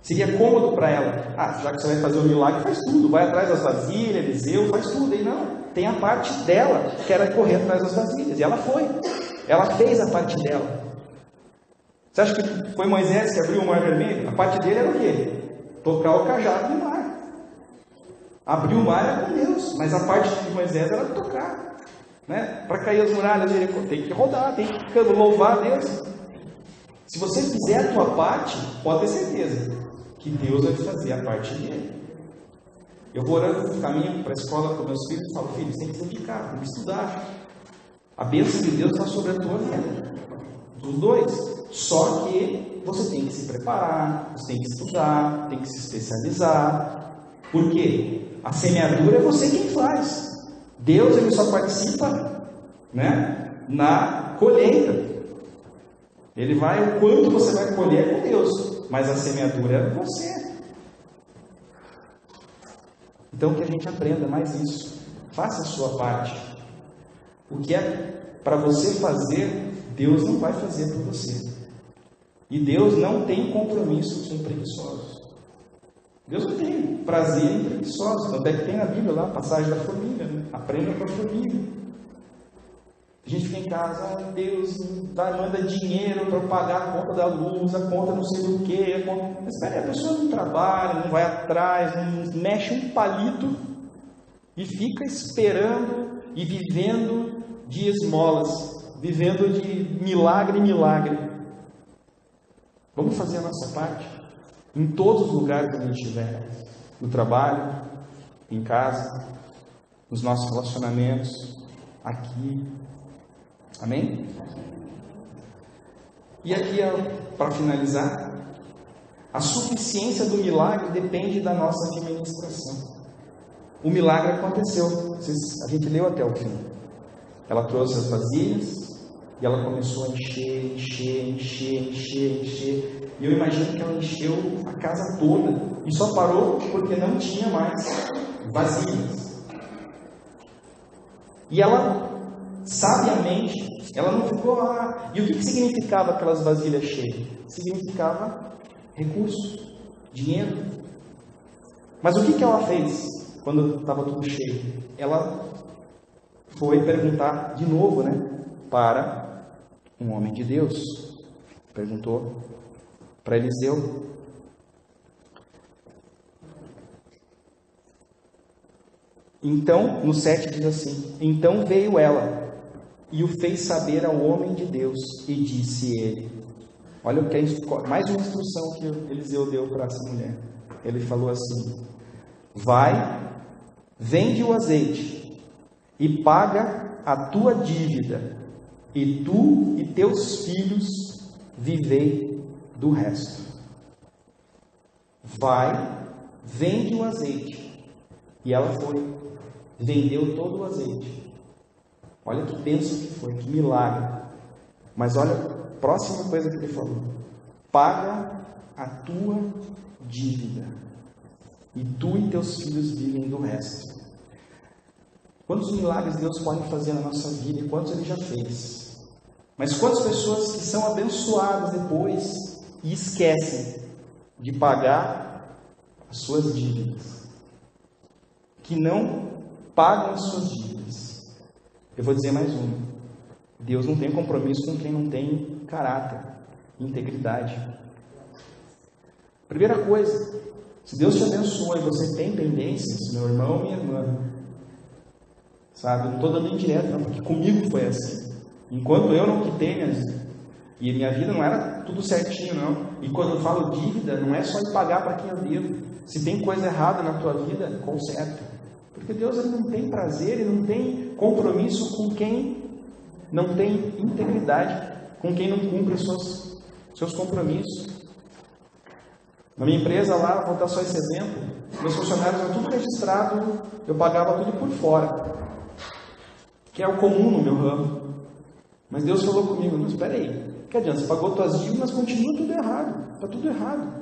Seria cômodo para ela, já que você vai fazer o milagre, faz tudo, vai atrás das vasilhas, Eliseu, faz tudo. E não, tem a parte dela, que era correr atrás das vasilhas. E ela foi, ela fez a parte dela. Você acha que foi Moisés que abriu o mar vermelho? A parte dele era o quê? tocar o cajado no mar. Abrir o mar era com Deus, mas a parte de Moisés era tocar. Né? Para cair as muralhas, tem que rodar, tem que louvar a Deus. Se você fizer a tua parte, pode ter certeza que Deus vai fazer a parte dele. Eu vou orando no caminho para a escola com meus filhos e falo: filhos, tem que se dedicar, tem que estudar. A bênção de Deus está sobre a tua vida. Dos dois. Só que você tem que se preparar, você tem que estudar, tem que se especializar. Por quê? A semeadura é você quem faz. Deus, ele só participa, né, na colheita. Ele vai, o quanto você vai colher com Deus, mas a semeadura é você. Então que a gente aprenda mais isso. Faça a sua parte. O que é para você fazer, Deus não vai fazer por você. E Deus não tem compromisso com preguiçosos. Deus não tem prazer em preguiçosos. Tanto é que tem na Bíblia lá a passagem da formiga, né? Aprenda com a formiga. A gente fica em casa: Deus manda dinheiro para eu pagar a conta da luz, a conta não sei do que. Mas espera aí, a pessoa não trabalha, não vai atrás, não mexe um palito e fica esperando e vivendo de esmolas, vivendo de milagre em milagre. Vamos fazer a nossa parte em todos os lugares que a gente estiver, no trabalho, em casa, nos nossos relacionamentos, aqui. Amém? E aqui, para finalizar, a suficiência do milagre depende da nossa administração. O milagre aconteceu, a gente leu até o fim. Ela trouxe as vasilhas e ela começou a encher. E eu imagino que ela encheu a casa toda e só parou porque não tinha mais vasilhas. E ela, sabiamente, ela não ficou lá. E o que significava aquelas vasilhas cheias? Significava recurso, dinheiro. Mas o que ela fez quando estava tudo cheio? Ela foi perguntar de novo, né, para um homem de Deus. Perguntou para Eliseu. Então, no 7 diz assim: então veio ela e o fez saber ao homem de Deus, e disse ele. Olha o que é mais uma instrução que Eliseu deu para essa mulher. Ele falou assim: vai, vende o azeite e paga a tua dívida, e tu e teus filhos vivei do resto. Vai, vende o azeite. E ela foi, vendeu todo o azeite. Olha que bênção que foi, que milagre. Mas olha a próxima coisa que ele falou: paga a tua dívida, e tu e teus filhos vivem do resto. Quantos milagres Deus pode fazer na nossa vida e quantos Ele já fez? Mas quantas pessoas que são abençoadas depois e esquecem de pagar as suas dívidas, que não pagam as suas dívidas? Eu vou dizer mais uma: Deus não tem compromisso com quem não tem caráter, integridade. Primeira coisa, se Deus te abençoa e você tem pendências, meu irmão, minha irmã, sabe, eu não estou dando indireto, não, porque comigo foi assim. Enquanto eu não quitei e minha vida não era tudo certinho, não. E quando eu falo dívida, não é só de pagar para quem eu devo. Se tem coisa errada na tua vida, conserta. Porque Deus, ele não tem prazer, Ele não tem compromisso com quem não tem integridade, com quem não cumpre os seus compromissos. Na minha empresa lá, vou dar só esse exemplo, meus funcionários eram tudo registrado, eu pagava tudo por fora, que é o comum no meu ramo. Mas Deus falou comigo: não, espera aí, que adianta, você pagou tuas dívidas, mas continua tudo errado, está tudo errado.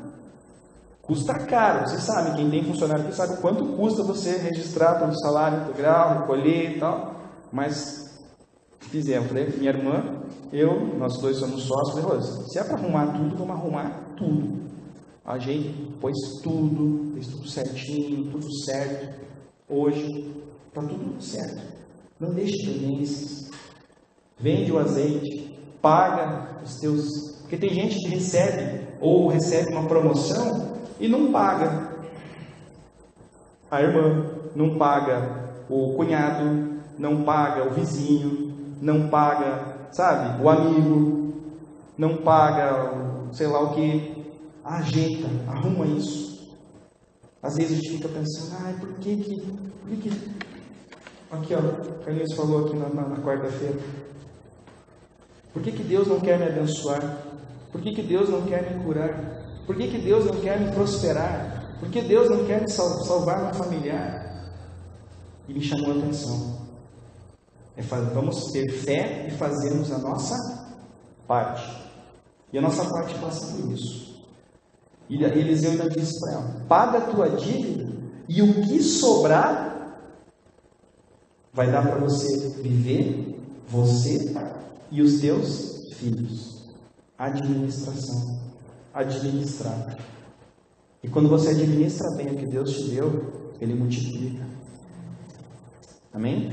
Custa caro, vocês sabem, quem tem funcionário aqui sabe quanto custa você registrar pelo salário integral, recolher e tal. Mas fizemos, falei, minha irmã, nós dois somos sócios, falei, se é para arrumar tudo, vamos arrumar tudo. A gente fez tudo certinho, tudo certo. Hoje está tudo certo. Não deixe pendências. Vende o azeite, paga os teus. Porque tem gente que recebe uma promoção e não paga a irmã, não paga o cunhado, não paga o vizinho, não paga, sabe, o amigo, não paga sei lá o que, ajeita, arruma isso. Às vezes a gente fica pensando, por que aqui ó, Carlinhos falou aqui na quarta-feira, por que Deus não quer me abençoar? Por que Deus não quer me curar? Por que Deus não quer me prosperar? Por que Deus não quer me salvar meu familiar? E me chamou a atenção. Vamos ter fé e fazermos a nossa parte. E a nossa parte passa por isso. E Eliseu ainda disse para ela: paga a tua dívida, e o que sobrar vai dar para você viver, você e os teus filhos. Administração. Administrar. E quando você administra bem o que Deus te deu, Ele multiplica. Amém?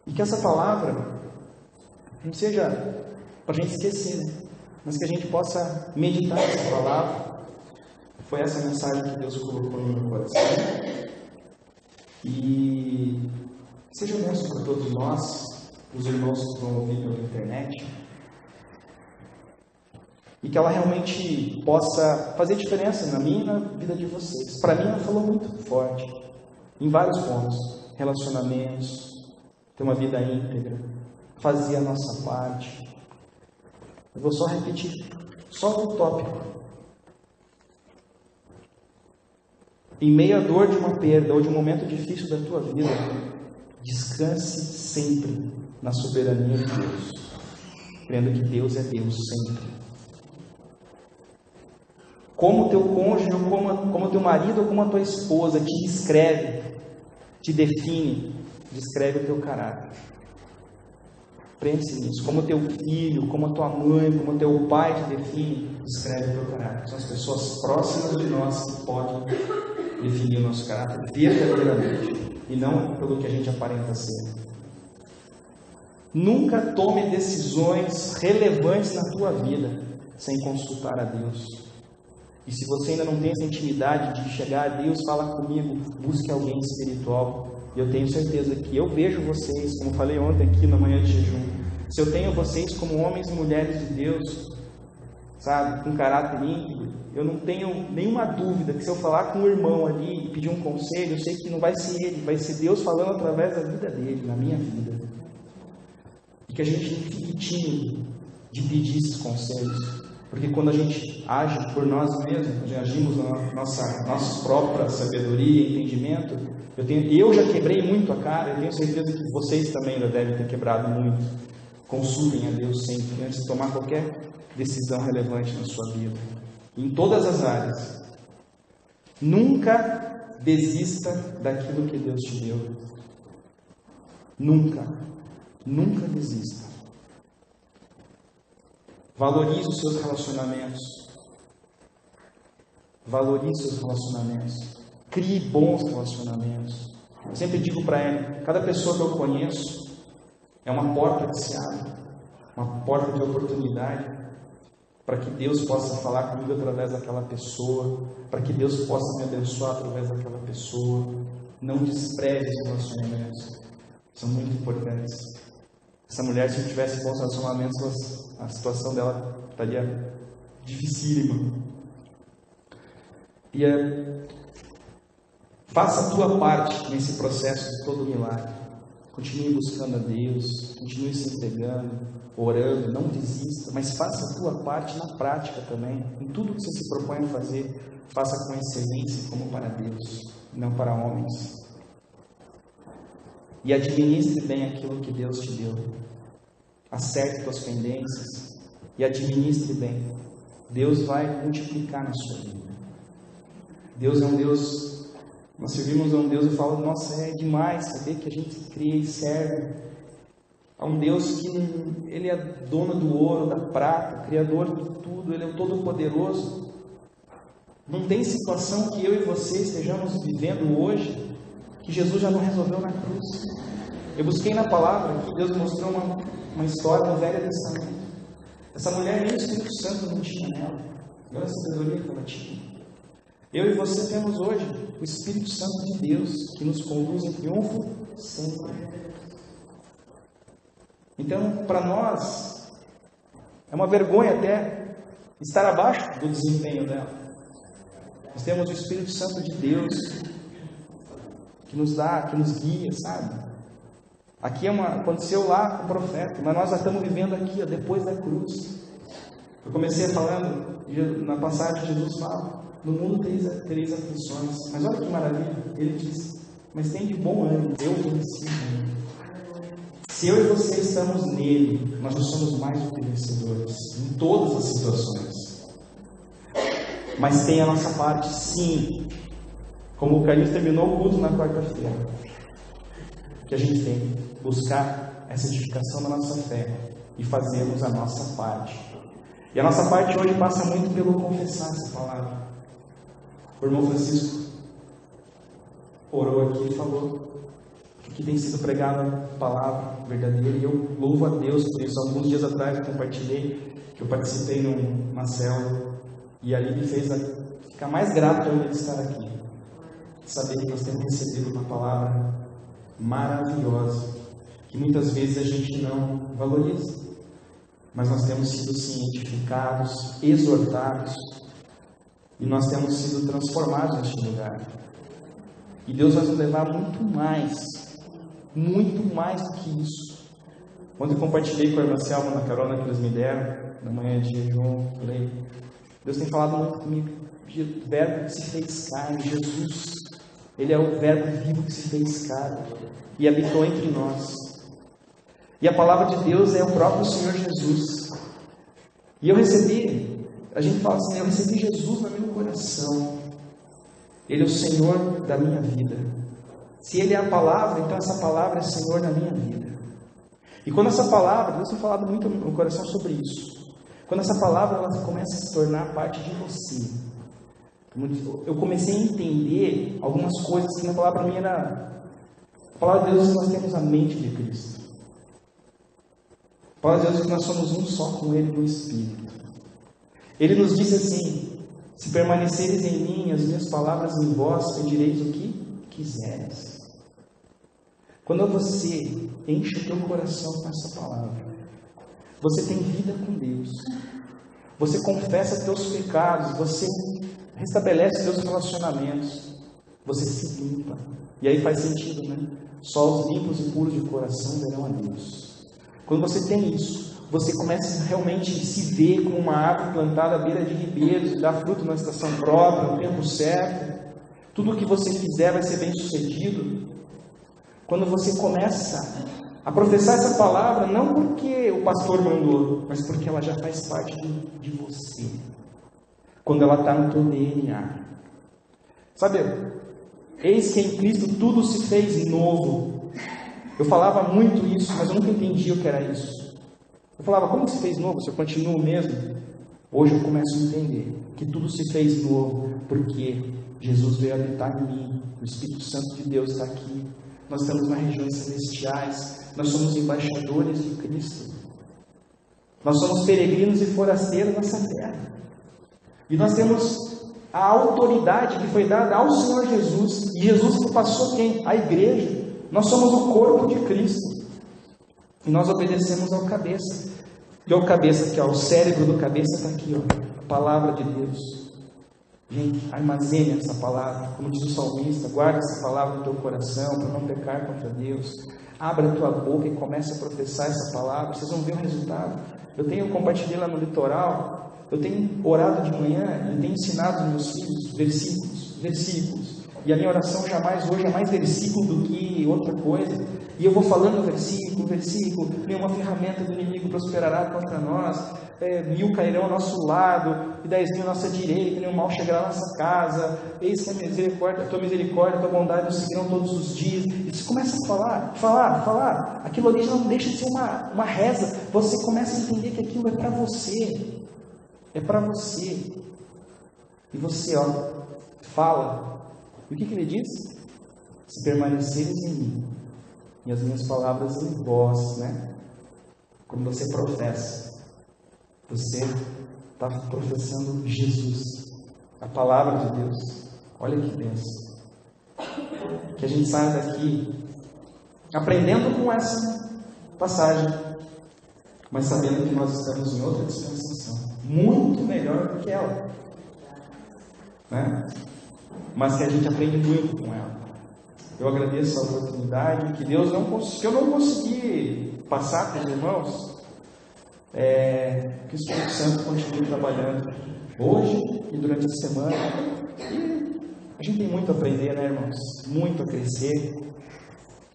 E que essa palavra não seja para a gente esquecer, né? Mas que a gente possa meditar nessa palavra. Foi essa mensagem que Deus colocou no meu coração. E seja honesto para todos nós, os irmãos que vão ouvir pela internet, e que ela realmente possa fazer diferença na minha e na vida de vocês. Para mim, ela falou muito forte, em vários pontos: relacionamentos, ter uma vida íntegra, fazer a nossa parte. Eu vou só repetir, só um tópico. Em meio à dor de uma perda ou de um momento difícil da tua vida, descanse sempre na soberania de Deus, crendo que Deus é Deus sempre. Como teu cônjuge, ou como teu marido, ou como a tua esposa te descreve, te define, descreve o teu caráter. Pense nisso. Como teu filho, como a tua mãe, como o teu pai te define, descreve o teu caráter. São as pessoas próximas de nós que podem definir o nosso caráter verdadeiramente, e não pelo que a gente aparenta ser. Nunca tome decisões relevantes na tua vida sem consultar a Deus. E se você ainda não tem essa intimidade de chegar a Deus, fala comigo, busque alguém espiritual. E eu tenho certeza que eu vejo vocês, como falei ontem aqui na manhã de jejum, se eu tenho vocês como homens e mulheres de Deus, sabe, com caráter íntegro, eu não tenho nenhuma dúvida que se eu falar com um irmão ali e pedir um conselho, eu sei que não vai ser ele, vai ser Deus falando através da vida dele, na minha vida. E que a gente não fique tímido de pedir esses conselhos, porque quando a gente age por nós mesmos, agimos na nossa própria sabedoria e entendimento, eu já quebrei muito a cara, eu tenho certeza que vocês também ainda devem ter quebrado muito. Consultem a Deus sempre, antes de tomar qualquer decisão relevante na sua vida, em todas as áreas. Nunca desista daquilo que Deus te deu. Nunca desista. Valorize os seus relacionamentos. Valorize seus relacionamentos. Crie bons relacionamentos. Eu sempre digo para ela, cada pessoa que eu conheço é uma porta que se abre, uma porta de oportunidade, para que Deus possa falar comigo através daquela pessoa, para que Deus possa me abençoar através daquela pessoa. Não despreze os relacionamentos, são muito importantes. Essa mulher, se não tivesse bons relacionamentos, a situação dela estaria dificílima. E faça a tua parte nesse processo de todo milagre. Continue buscando a Deus, continue se entregando, orando, não desista, mas faça a tua parte na prática também. Em tudo que você se propõe a fazer, faça com excelência como para Deus, não para homens. E administre bem aquilo que Deus te deu. Acerte tuas pendências e administre bem. Deus vai multiplicar na sua vida. Deus é um Deus... Nós servimos a um Deus e falamos, nossa, é demais saber que a gente cria e serve a um Deus que Ele é dono do ouro, da prata, criador de tudo, Ele é o Todo-Poderoso. Não tem situação que eu e você estejamos vivendo hoje que Jesus já não resolveu na cruz. Eu busquei na palavra que Deus mostrou uma história no Velho Testamento. Essa mulher nem o Espírito Santo não tinha nela. Olha a sabedoria que ela tinha. Eu e você temos hoje o Espírito Santo de Deus, que nos conduz em triunfo sempre. Então, para nós, é uma vergonha até estar abaixo do desempenho dela. Nós temos o Espírito Santo de Deus, que nos dá, que nos guia, sabe? Aqui aconteceu lá com o profeta, mas nós já estamos vivendo aqui, depois da cruz. Eu comecei falando, na passagem Jesus fala, no mundo tereis aflições, mas olha que maravilha, ele diz, mas tem de bom ânimo, eu venci o mundo. Se eu e você estamos nele, nós já somos mais do que vencedores, em todas as situações. Mas tem a nossa parte, sim, como o Carlinhos terminou o culto na quarta-feira, que a gente tem que buscar essa edificação da nossa fé e fazermos a nossa parte. E a nossa parte hoje passa muito pelo confessar essa palavra. O irmão Francisco orou aqui e falou que tem sido pregada a palavra verdadeira, e eu louvo a Deus por isso. Alguns dias atrás eu compartilhei que eu participei numa célula, e ali me fez ficar mais grato ainda de estar aqui, saber que nós temos recebido uma palavra maravilhosa, que muitas vezes a gente não valoriza, mas nós temos sido sim edificados, exortados, e nós temos sido transformados neste lugar. E Deus vai nos levar muito mais do que isso. Quando eu compartilhei com a irmã Selma na carona que eles me deram, na manhã de jejum, falei, Deus tem falado muito comigo, o verbo que se fez carne, Jesus, Ele é o verbo vivo que se fez carne, e habitou entre nós. E a palavra de Deus é o próprio Senhor Jesus. E eu recebi, a gente fala assim, eu recebi Jesus no meu coração. Ele é o Senhor da minha vida. Se Ele é a palavra, então essa palavra é Senhor da minha vida. E quando essa palavra, Deus tem falado muito no meu coração sobre isso. Quando essa palavra ela começa a se tornar parte de você, eu comecei a entender algumas coisas que na palavra para mim era... A palavra de Deus, nós temos a mente de Cristo. A palavra de Deus, que nós somos um só com Ele no Espírito. Ele nos disse assim, se permaneceres em mim, as minhas palavras em vós, pedireis o que quiseres. Quando você enche o teu coração com essa palavra, você tem vida com Deus, você confessa teus pecados, você restabelece teus relacionamentos, você se limpa. E aí faz sentido, né? Só os limpos e puros de coração verão a Deus. Quando você tem isso, você começa a realmente se ver como uma árvore plantada à beira de ribeiros, que dá fruto na estação própria, no tempo certo. Tudo o que você fizer vai ser bem sucedido. Quando você começa a professar essa palavra, não porque o pastor mandou, mas porque ela já faz parte de você. Quando ela está no teu DNA. Sabe, eis que em Cristo tudo se fez novo. Eu falava muito isso, mas eu nunca entendia o que era isso. Eu falava, como que se fez novo? Se eu continuo mesmo? Hoje eu começo a entender que tudo se fez novo, porque Jesus veio habitar em mim, o Espírito Santo de Deus está aqui, nós estamos nas regiões celestiais, nós somos embaixadores de Cristo, nós somos peregrinos e forasteiros nessa terra, e nós temos a autoridade que foi dada ao Senhor Jesus, e Jesus passou quem? A igreja. Nós somos o corpo de Cristo, e nós obedecemos ao cabeça, e ao cabeça aqui, ó, o cérebro do cabeça está aqui, ó, a palavra de Deus. Gente, armazene essa palavra, como diz o salmista, guarda essa palavra no teu coração, para não pecar contra Deus. Abra a tua boca e comece a professar essa palavra, vocês vão ver o resultado. Eu tenho compartilhado lá no litoral, eu tenho orado de manhã e tenho ensinado aos meus filhos versículos. E a minha oração jamais hoje é mais versículo do que outra coisa. E eu vou falando versículo, nenhuma ferramenta do inimigo prosperará contra nós, 1000 cairão ao nosso lado, e 10.000 à nossa direita, nenhum mal chegará à nossa casa, eis que a tua misericórdia, a tua bondade nos seguirão todos os dias. E você começa a falar, aquilo ali já não deixa de ser uma reza, você começa a entender que aquilo é para você, e você, fala, e o que ele diz? Se permaneceres em mim, e as minhas palavras em vós, né? Quando você professa, você está professando Jesus, a palavra de Deus. Olha que bênção. Que a gente saia daqui aprendendo com essa passagem, mas sabendo que nós estamos em outra dispensação, muito melhor do que ela, né? Mas que a gente aprende muito com ela. Eu agradeço a oportunidade, que eu não consegui passar para os irmãos, que o Espírito Santo continue trabalhando hoje e durante a semana. E a gente tem muito a aprender, né, irmãos? Muito a crescer.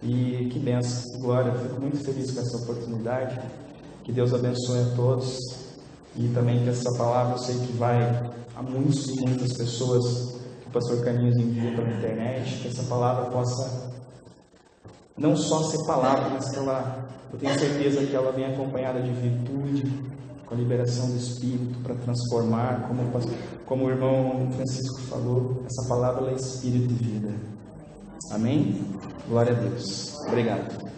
E que bênção, que glória. Eu fico muito feliz com essa oportunidade. Que Deus abençoe a todos. E também que essa palavra, eu sei que vai a muitas e muitas pessoas que o pastor Caninhos envia pela internet. Que essa palavra possa não só ser palavra, mas que eu tenho certeza que ela vem acompanhada de virtude, com a liberação do Espírito para transformar, como o irmão Francisco falou, essa palavra é Espírito e vida. Amém? Glória a Deus. Obrigado.